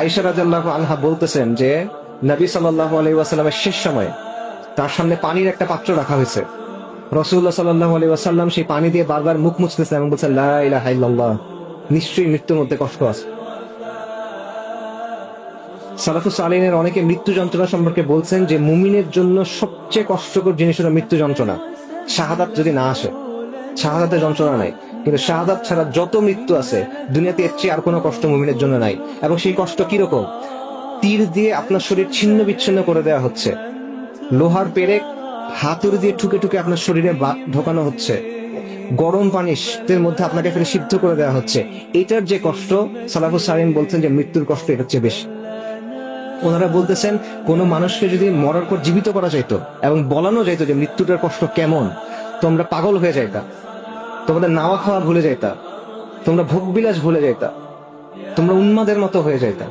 আয়েশা রাদিয়াল্লাহু আনহা বলতেছেন যে নবী সাল্লাল্লাহু আলাইহি ওয়াসাল্লামের শেষ সময়ে তার সামনে পানির একটা পাত্র রাখা হয়েছে। রাসূলুল্লাহ সাল্লাল্লাহু আলাইহি ওয়াসাল্লাম সেই পানি দিয়ে বারবার মুখ মুছতেছেন এবং বলছেন লা ইলাহা ইল্লাল্লাহ, নিশ্চয়ই মৃত্যুর মধ্যে কষ্ট আছে। সালাফুস সালিহিনের অনেকে মৃত্যু যন্ত্রণা সম্পর্কে বলছেন যে মুমিনের জন্য সবচেয়ে কষ্টকর জিনিস হলো মৃত্যু যন্ত্রণা। শাহাদাত যদি না আসে, শাহাদাতের যন্ত্রণা নাই, কিন্তু শাহাদাত ছাড়া যত মৃত্যু আছে দুনিয়াতে এর চেয়ে আর কোনো কষ্ট মুমিনের জন্য নাই। এবং সেই কষ্ট কিরকম? তীর দিয়ে আপনার শরীর ছিন্ন বিচ্ছিন্ন করে দেওয়া হচ্ছে, লোহার পেরেক হাতুড়ি দিয়ে ঠুকে ঠুকে আপনার শরীরে ঢোকানো হচ্ছে, গরম পানির মধ্যে আপনাকে ফেলে সিদ্ধ করে দেওয়া হচ্ছে। এটার যে কষ্ট, সালাফুস সালিহিন বলছেন যে মৃত্যুর কষ্ট এটার চেয়ে বেশি। ওনারা বলতেছেন কোন মানুষকে যদি মরার পর জীবিত করা যাইতো এবং বলানো যাইতো যে মৃত্যুটার কষ্ট কেমন, তোমরা পাগল হয়ে যাইতা, তোমাদের নাওয়া খাওয়া ভুলে যাইতা, তোমরা ভোগবিলাস ভুলে যাইতা, তোমরা উন্মাদের মতো হয়ে যাইতা।